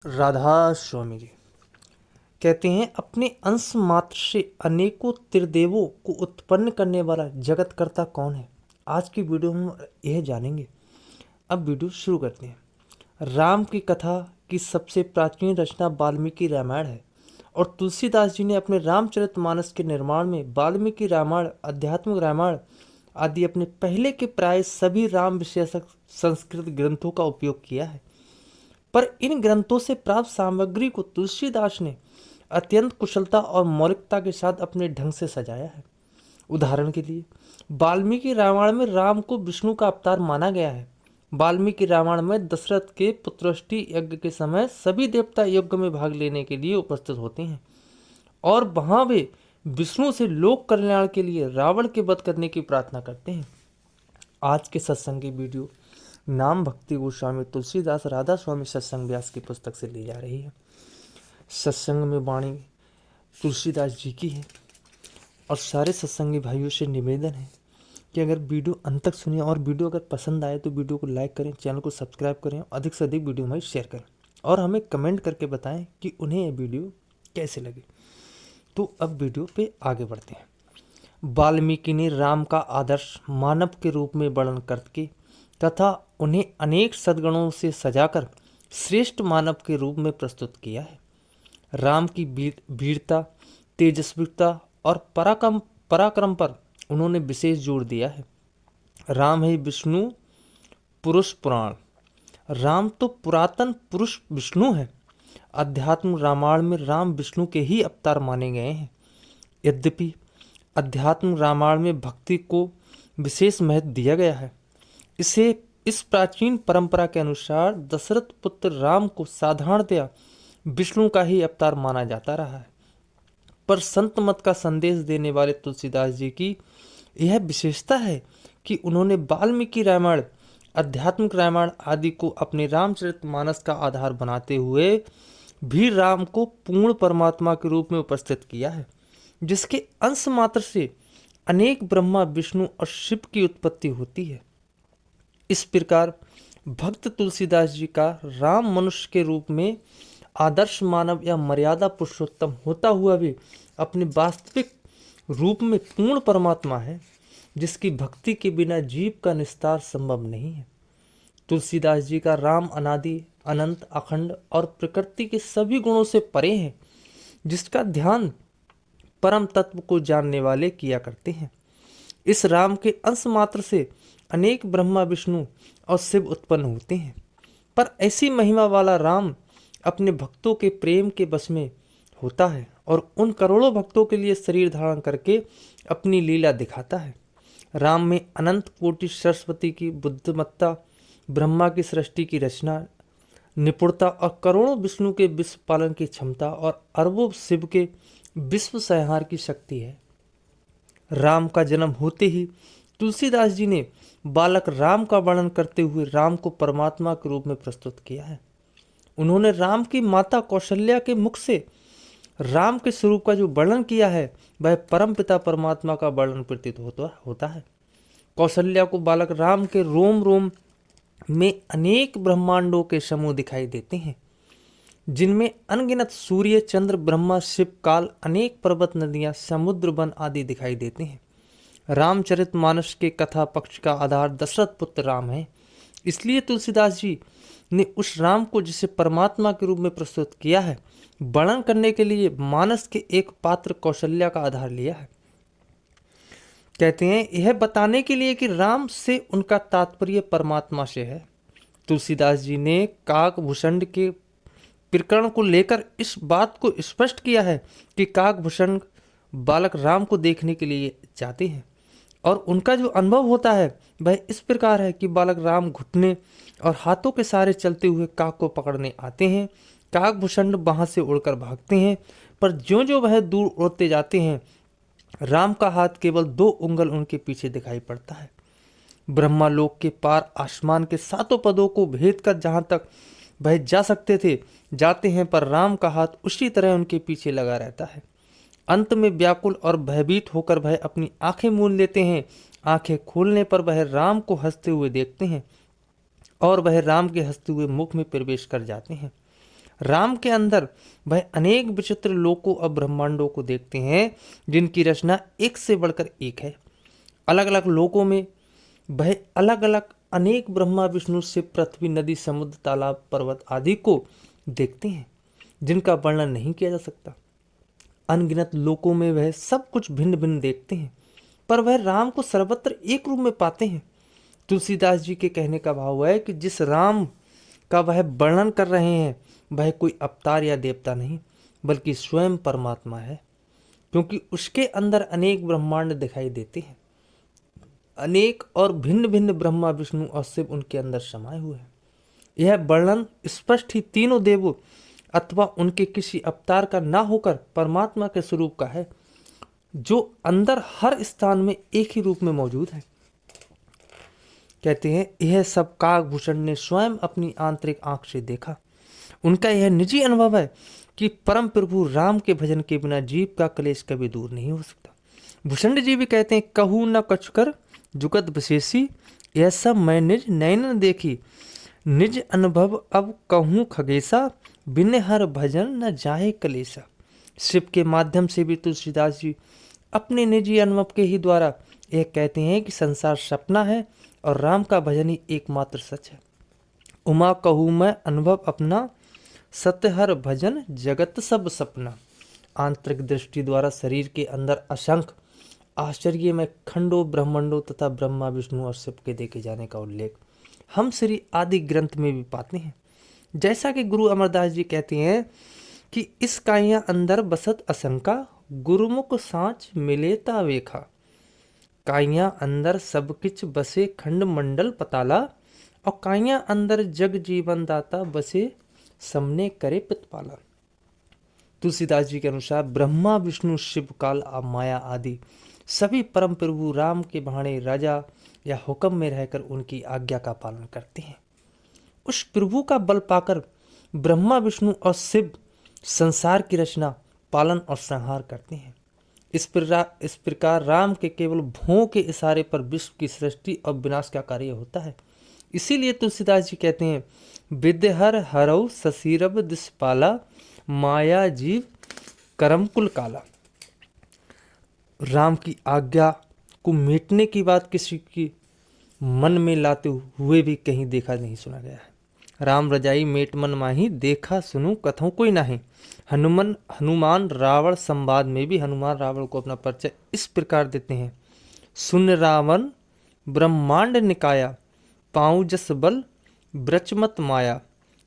राधा स्वामी जी कहते हैं, अपने अंश मात्र से अनेकों त्रिदेवों को उत्पन्न करने वाला जगतकर्ता कौन है। आज की वीडियो में हम यह जानेंगे। अब वीडियो शुरू करते हैं। राम की कथा की सबसे प्राचीन रचना वाल्मीकि रामायण है और तुलसीदास जी ने अपने रामचरितमानस के निर्माण में वाल्मीकि रामायण, आध्यात्मिक रामायण आदि अपने पहले के प्राय सभी राम विषयक संस्कृत ग्रंथों का उपयोग किया है। पर इन ग्रंथों से प्राप्त सामग्री को तुलसीदास ने अत्यंत कुशलता और मौलिकता के साथ अपने ढंग से सजाया है। उदाहरण के लिए वाल्मीकि रामायण में राम को विष्णु का अवतार माना गया है। वाल्मीकि रामायण में दशरथ के पुत्रष्टि यज्ञ के समय सभी देवता यज्ञ में भाग लेने के लिए उपस्थित होते हैं और वहां वे विष्णु से लोक कल्याण के लिए रावण के वध करने की प्रार्थना करते हैं। आज के सत्संग की वीडियो नाम भक्ति गोस्वामी तुलसीदास राधा स्वामी सत्संग व्यास की पुस्तक से ली जा रही है। सत्संग में वाणी तुलसीदास जी की है और सारे सत्संगी भाइयों से निवेदन है कि अगर वीडियो अंत तक सुनिए और वीडियो अगर पसंद आए तो वीडियो को लाइक करें, चैनल को सब्सक्राइब करें, अधिक से अधिक वीडियो में शेयर करें और हमें कमेंट करके बताएं कि उन्हें यह वीडियो कैसे लगी। तो अब वीडियो पे आगे बढ़ते हैं। वाल्मीकि ने राम का आदर्श मानव के रूप में वर्णन करके तथा उन्हें अनेक सद्गुणों से सजाकर श्रेष्ठ मानव के रूप में प्रस्तुत किया है। राम की वीरता, तेजस्विता और पराक्रम पर उन्होंने विशेष जोर दिया है। राम है विष्णु पुरुष पुराण। राम तो पुरातन पुरुष विष्णु है। अध्यात्म रामायण में राम विष्णु के ही अवतार माने गए हैं। यद्यपि अध्यात्म रामायण में भक्ति को विशेष महत्व दिया गया है। इस प्राचीन परंपरा के अनुसार दशरथ पुत्र राम को साधारणतया विष्णु का ही अवतार माना जाता रहा है। पर संत मत का संदेश देने वाले तुलसीदास जी की यह विशेषता है कि उन्होंने वाल्मीकि रामायण, आध्यात्मिक रामायण आदि को अपने रामचरितमानस का आधार बनाते हुए भी राम को पूर्ण परमात्मा के रूप में उपस्थित किया है, जिसके अंश मात्र से अनेक ब्रह्मा, विष्णु और शिव की उत्पत्ति होती है। इस प्रकार भक्त तुलसीदास जी का राम मनुष्य के रूप में आदर्श मानव या मर्यादा पुरुषोत्तम होता हुआ भी अपने वास्तविक रूप में पूर्ण परमात्मा है, जिसकी भक्ति के बिना जीव का निस्तार संभव नहीं है। तुलसीदास जी का राम अनादि, अनंत, अखंड और प्रकृति के सभी गुणों से परे है, जिसका ध्यान परम तत्व को जानने वाले किया करते हैं। इस राम के अंश मात्र से अनेक ब्रह्मा, विष्णु और शिव उत्पन्न होते हैं, पर ऐसी महिमा वाला राम अपने भक्तों के प्रेम के बस में होता है और उन करोड़ों भक्तों के लिए शरीर धारण करके अपनी लीला दिखाता है। राम में अनंत कोटि सरस्वती की बुद्धिमत्ता, ब्रह्मा की सृष्टि की रचना निपुणता और करोड़ों विष्णु के विश्व पालन की क्षमता और अरबों शिव के विश्व संहार की शक्ति है। राम का जन्म होते ही तुलसीदास जी ने बालक राम का वर्णन करते हुए राम को परमात्मा के रूप में प्रस्तुत किया है। उन्होंने राम की माता कौशल्या के मुख से राम के स्वरूप का जो वर्णन किया है वह परम पिता परमात्मा का वर्णन प्रतीत होता है। कौशल्या को बालक राम के रोम रोम में अनेक ब्रह्मांडों के समूह दिखाई देते हैं, जिनमें अनगिनत सूर्य, चंद्र, ब्रह्मा, शिव, काल, अनेक पर्वत, नदियां, समुद्र, वन आदि दिखाई देते हैं। रामचरितमानस के कथा पक्ष का आधार दशरथ पुत्र राम है। इसलिए तुलसीदास जी ने उस राम को जिसे परमात्मा के रूप में प्रस्तुत किया है, वर्णन करने के लिए मानस के एक पात्र कौशल्या का आधार लिया है। कहते हैं, यह बताने के लिए कि राम से उनका तात्पर्य परमात्मा से है। तुलसीदास जी ने काकभूषण के प्रकरण को लेकर इस बात को स्पष्ट किया है कि काकभूषण बालक राम को देखने के लिए जाते हैं और उनका जो अनुभव होता है वह इस प्रकार है कि बालक राम घुटने और हाथों के सहारे चलते हुए काक को पकड़ने आते हैं। काकभूषण वहां से उड़कर भागते हैं, पर ज्यों-ज्यों वह दूर उड़ते जाते हैं, राम का हाथ केवल 2 उंगल उनके पीछे दिखाई पड़ता है। ब्रह्मालोक के पार आसमान के 7 पदों को भेद कर जहां तक वह जा सकते थे जाते हैं, पर राम का हाथ उसी तरह उनके पीछे लगा रहता है। अंत में व्याकुल और भयभीत होकर वह अपनी आंखें मूंद लेते हैं। आंखें खोलने पर वह राम को हंसते हुए देखते हैं और वह राम के हंसते हुए मुख में प्रवेश कर जाते हैं। राम के अंदर वह अनेक विचित्र लोकों और ब्रह्मांडों को देखते हैं जिनकी रचना एक से बढ़कर एक है। अलग अलग लोकों में वह अलग अलग अनेक ब्रह्मा विष्णु से पृथ्वी नदी समुद्र तालाब पर्वत आदि को देखते हैं जिनका वर्णन नहीं किया जा सकता। अनगिनत लोकों में वह सब कुछ भिन्न भिन्न देखते हैं, पर वह राम को सर्वत्र एक रूप में पाते हैं। तुलसीदास जी के कहने का भाव है कि जिस राम का वह वर्णन कर रहे हैं वह कोई अवतार या देवता नहीं बल्कि स्वयं परमात्मा है, क्योंकि उसके अंदर अनेक ब्रह्मांड दिखाई देते हैं। अनेक और भिन्न भिन्न ब्रह्मा विष्णु और शिव उनके अंदर समाये हुए हैं। यह वर्णन स्पष्ट ही तीनों देवों अथवा उनके किसी अवतार का ना होकर परमात्मा के स्वरूप का है, जो अंदर हर स्थान में एक ही रूप में मौजूद है। कहते हैं यह सब काकभूषण ने स्वयं अपनी आंतरिक आंख से देखा। उनका यह निजी अनुभव है कि परम प्रभु राम के भजन के बिना जीव का क्लेश कभी दूर नहीं हो सकता। भूषण जी भी कहते हैं कहूँ न कछुकर जुगत विशेषी, यह सब मैं निज नयन देखी, निज अनुभव अब कहूँ खगेसा, बिन हर भजन न जाहे कलेसा। शिव के माध्यम से भी तुलसीदास जी अपने निजी अनुभव के ही द्वारा यह कहते हैं कि संसार सपना है और राम का भजन ही एकमात्र सच है। उमा कहूँ मैं अनुभव अपना, सत्य हर भजन जगत सब सपना। आंतरिक दृष्टि द्वारा शरीर के अंदर असंख्य आश्चर्य में खंडों ब्रह्मांडों तथा ब्रह्मा विष्णु और शिव के देखे जाने का उल्लेख हम श्री आदि ग्रंथ में भी पाते हैं। जैसा कि गुरु अमरदास जी कहते हैं कि इस काइया अंदर बसत असंका, गुरुमुख सांच मिलेता वेखा। काइया अंदर सब किच बसे खंड मंडल पताला, और काइया अंदर जग जीवन दाता बसे समने करे पितपाला। तुलसीदास जी के अनुसार ब्रह्मा विष्णु शिव काल माया आदि सभी परम प्रभु राम के भाणे राजा या हुक्म में रहकर उनकी आज्ञा का पालन करते हैं। उस प्रभु का बल पाकर ब्रह्मा विष्णु और शिव संसार की रचना पालन और संहार करते हैं। इस प्रकार राम के केवल भों के इशारे पर विश्व की सृष्टि और विनाश का कार्य होता है। इसीलिए तुलसीदास जी कहते हैं विद्यहर हरौ ससीरब दिसपाला, माया जीव करम कुल काला। राम की आज्ञा को मिटने की बात किसी की मन में लाते हुए भी कहीं देखा नहीं सुना गया है। राम रजाई मेट मन माही, देखा सुनू कथों कोई नहीं। हनुमान रावण संवाद में भी हनुमान रावण को अपना परिचय इस प्रकार देते हैं। सुन रावण ब्रह्मांड निकाया, पाऊँ जस बल ब्रचमत माया,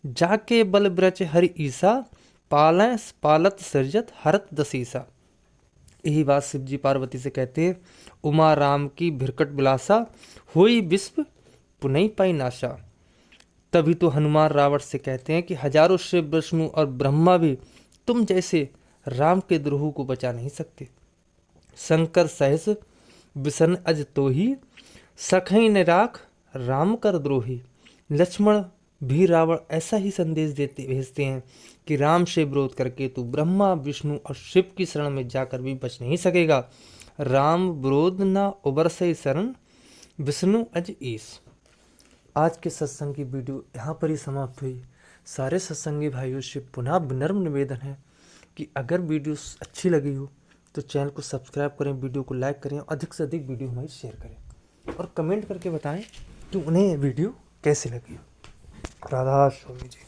जाके बल ब्रच हरि ईसा, पालय पालत सृजत हरत दसीसा। यही बात शिव जी पार्वती से कहते हैं उमा राम की भिरकट बिलासा, होई विश्व पुनई पाई नाशा। तभी तो हनुमान रावण से कहते हैं कि हजारों शिव विष्णु और ब्रह्मा भी तुम जैसे राम के द्रोह को बचा नहीं सकते। शंकर सहस विसन अज तो ही, सखई ने राख राम कर द्रोही। लक्ष्मण भी रावण ऐसा ही संदेश भेजते हैं कि राम से विरोध करके तू ब्रह्मा विष्णु और शिव की शरण में जाकर भी बच नहीं सकेगा। राम विरोध न उबरसई शरण, विष्णु अज ईश। आज के सत्संग की वीडियो यहाँ पर ही समाप्त हुई। सारे सत्संगी भाइयों से पुनः विनम्र निवेदन है कि अगर वीडियो अच्छी लगी हो तो चैनल को सब्सक्राइब करें, वीडियो को लाइक करें, अधिक से अधिक वीडियो हमारी शेयर करें और कमेंट करके बताएं कि उन्हें वीडियो कैसी लगी। राधा स्वामी जी।